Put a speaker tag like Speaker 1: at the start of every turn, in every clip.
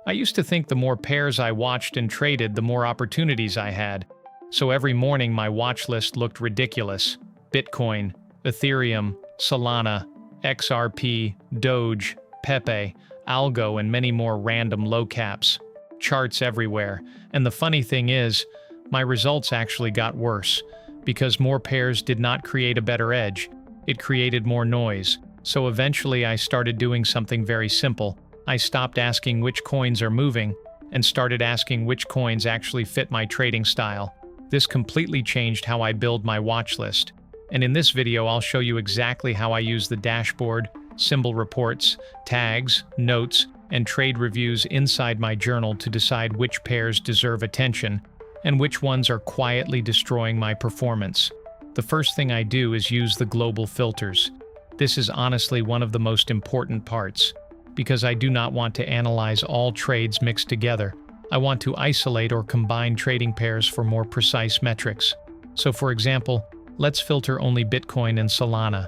Speaker 1: I used to think the more pairs I watched and traded, the more opportunities I had. So every morning my watch list looked ridiculous. Bitcoin, Ethereum, Solana, XRP, Doge, Pepe, Algo, and many more random low caps. Charts everywhere. And the funny thing is, my results actually got worse. Because more pairs did not create a better edge. It created more noise. So eventually I started doing something very simple. I stopped asking which coins are moving and started asking which coins actually fit my trading style. This completely changed how I build my watch list. And in this video, I'll show you exactly how I use the dashboard, symbol reports, tags, notes, and trade reviews inside my journal to decide which pairs deserve attention and which ones are quietly destroying my performance. The first thing I do is use the global filters. This is honestly one of the most important parts, because I do not want to analyze all trades mixed together. I want to isolate or combine trading pairs for more precise metrics. So for example, let's filter only Bitcoin and Solana.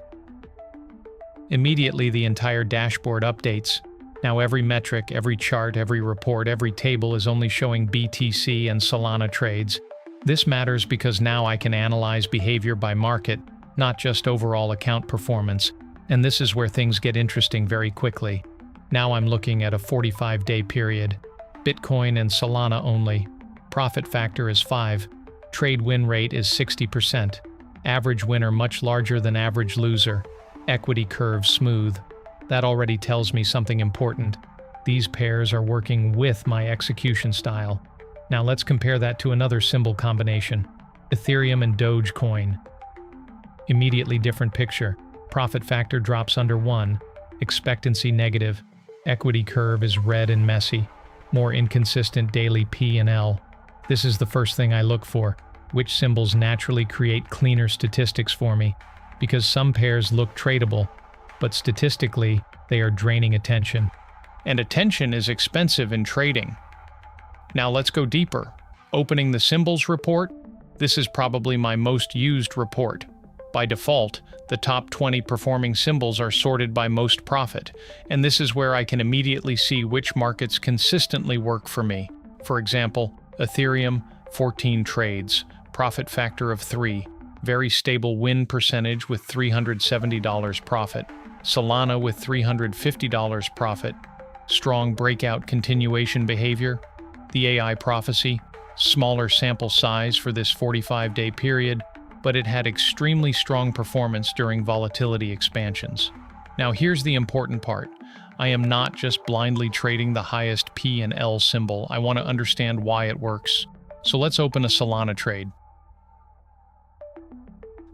Speaker 1: Immediately the entire dashboard updates. Now every metric, every chart, every report, every table is only showing BTC and Solana trades. This matters because now I can analyze behavior by market, not just overall account performance. And this is where things get interesting very quickly. Now I'm looking at a 45-day period. Bitcoin and Solana only. Profit factor is 5. Trade win rate is 60%. Average winner much larger than average loser. Equity curve smooth. That already tells me something important. These pairs are working with my execution style. Now let's compare that to another symbol combination. Ethereum and Dogecoin. Immediately different picture. Profit factor drops under 1. Expectancy negative. Equity curve is red and messy. More inconsistent daily P and L. This is the first thing I look for. Which symbols naturally create cleaner statistics for me? Because some pairs look tradable, but statistically, they are draining attention. And attention is expensive in trading. Now let's go deeper. Opening the symbols report, this is probably my most used report. By default, the top 20 performing symbols are sorted by most profit, and this is where I can immediately see which markets consistently work for me. For example, Ethereum, 14 trades, profit factor of 3, very stable win percentage with $370 profit. Solana with $350 profit. Strong breakout continuation behavior. The AI prophecy. Smaller sample size for this 45-day period, but it had extremely strong performance during volatility expansions. Now here's the important part. I am not just blindly trading the highest P and L symbol. I want to understand why it works. So let's open a Solana trade.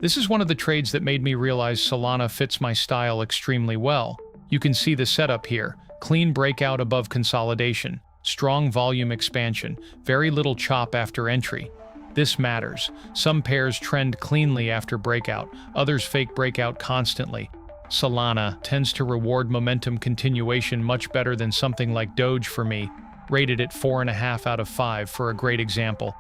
Speaker 1: This is one of the trades that made me realize Solana fits my style extremely well. You can see the setup here. Clean breakout above consolidation. Strong volume expansion. Very little chop after entry. This matters. Some pairs trend cleanly after breakout. Others fake breakout constantly. Solana tends to reward momentum continuation much better than something like Doge for me. Rated at 4.5 out of 5 for a great example.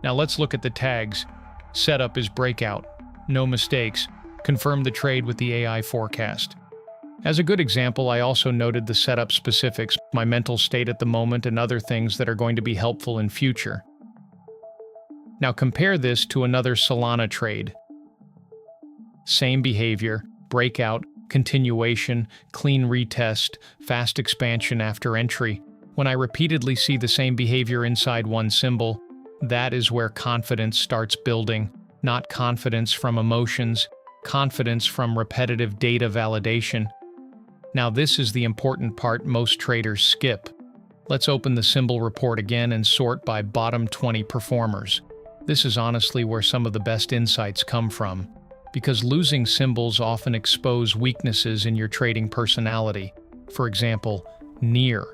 Speaker 1: Now let's look at the tags. Setup is breakout. No mistakes. Confirm the trade with the AI forecast. As a good example, I also noted the setup specifics, my mental state at the moment, and other things that are going to be helpful in future. Now compare this to another Solana trade. Same behavior, breakout, continuation, clean retest, fast expansion after entry. When I repeatedly see the same behavior inside one symbol, that is where confidence starts building. Not confidence from emotions, confidence from repetitive data validation. Now this is the important part most traders skip. Let's open the symbol report again and sort by bottom 20 performers. This is honestly where some of the best insights come from, because losing symbols often expose weaknesses in your trading personality. For example, near,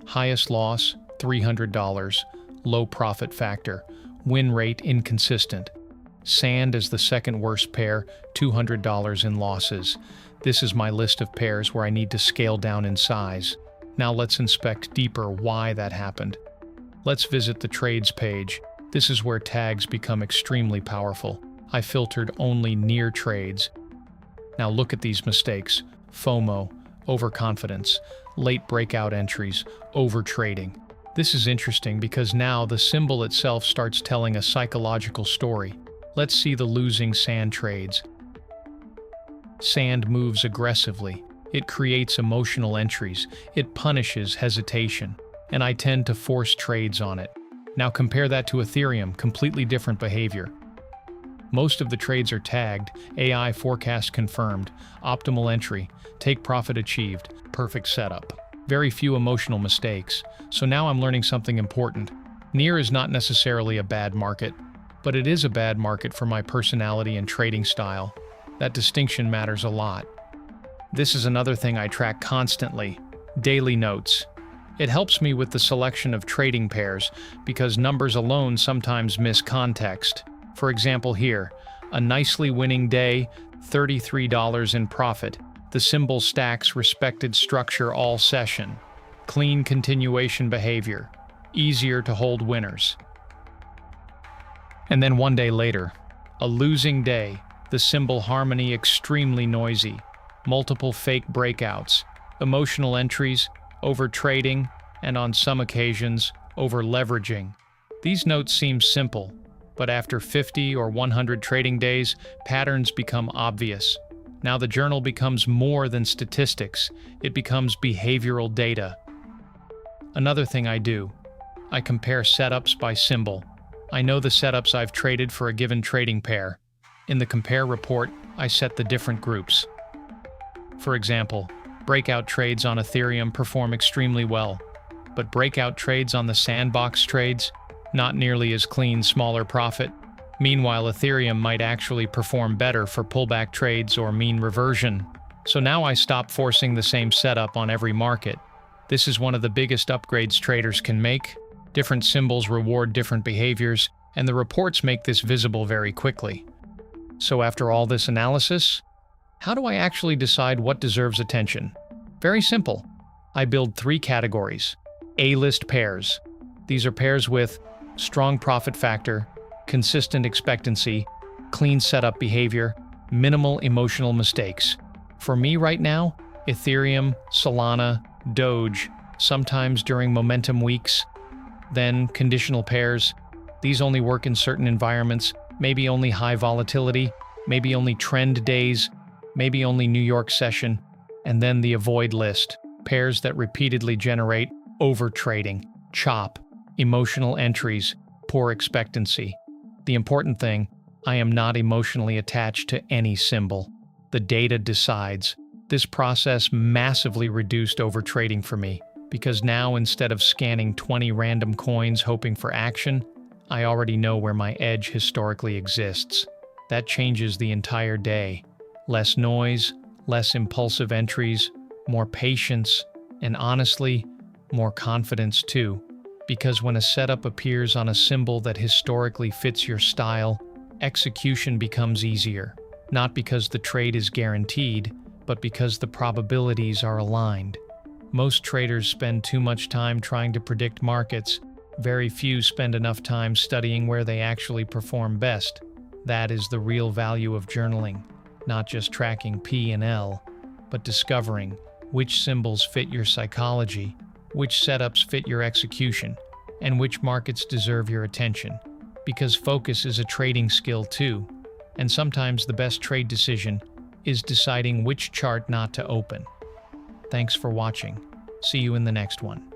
Speaker 1: highest loss, $300, low profit factor, win rate inconsistent. Sand is the second worst pair, $200 in losses. This is my list of pairs where I need to scale down in size. Now let's inspect deeper why that happened. Let's visit the trades page. This is where tags become extremely powerful. I filtered only near trades. Now look at these mistakes. FOMO, overconfidence, late breakout entries, overtrading. This is interesting because now the symbol itself starts telling a psychological story. Let's see the losing sand trades. Sand moves aggressively. It creates emotional entries. It punishes hesitation. And I tend to force trades on it. Now compare that to Ethereum, completely different behavior. Most of the trades are tagged, AI forecast confirmed, optimal entry, take profit achieved, perfect setup. Very few emotional mistakes. So now I'm learning something important. Near is not necessarily a bad market, but it is a bad market for my personality and trading style. That distinction matters a lot. This is another thing I track constantly, daily notes. It helps me with the selection of trading pairs because numbers alone sometimes miss context. For example here, a nicely winning day, $33 in profit. The symbol stacks respected structure all session. Clean continuation behavior. Easier to hold winners. And then one day later, a losing day, the symbol harmony extremely noisy. Multiple fake breakouts, emotional entries, over trading, and on some occasions, over leveraging. These notes seem simple, but after 50 or 100 trading days, patterns become obvious. Now the journal becomes more than statistics, it becomes behavioral data. Another thing I do, I compare setups by symbol. I know the setups I've traded for a given trading pair. In the compare report, I set the different groups. For example, breakout trades on Ethereum perform extremely well, but breakout trades on the sandbox trades, not nearly as clean, smaller profit. Meanwhile, Ethereum might actually perform better for pullback trades or mean reversion. So now I stop forcing the same setup on every market. This is one of the biggest upgrades traders can make. Different symbols reward different behaviors, and the reports make this visible very quickly. So after all this analysis, how do I actually decide what deserves attention? Very simple. I build 3 categories. A-list pairs. These are pairs with strong profit factor, consistent expectancy, clean setup behavior, minimal emotional mistakes. For me right now, Ethereum, Solana, Doge, sometimes during momentum weeks. Then conditional pairs. These only work in certain environments, maybe only high volatility, maybe only trend days, maybe only New York session. And then the avoid list, pairs that repeatedly generate overtrading, chop, emotional entries, poor expectancy. The important thing, I am not emotionally attached to any symbol. The data decides. This process massively reduced overtrading for me, because now instead of scanning 20 random coins hoping for action, I already know where my edge historically exists. That changes the entire day. Less noise, less impulsive entries, more patience, and honestly, more confidence too. Because when a setup appears on a symbol that historically fits your style, execution becomes easier. Not because the trade is guaranteed, but because the probabilities are aligned. Most traders spend too much time trying to predict markets. Very few spend enough time studying where they actually perform best. That is the real value of journaling. Not just tracking P&L, but discovering which symbols fit your psychology, which setups fit your execution, and which markets deserve your attention. Because focus is a trading skill too, and sometimes the best trade decision is deciding which chart not to open. Thanks for watching. See you in the next one.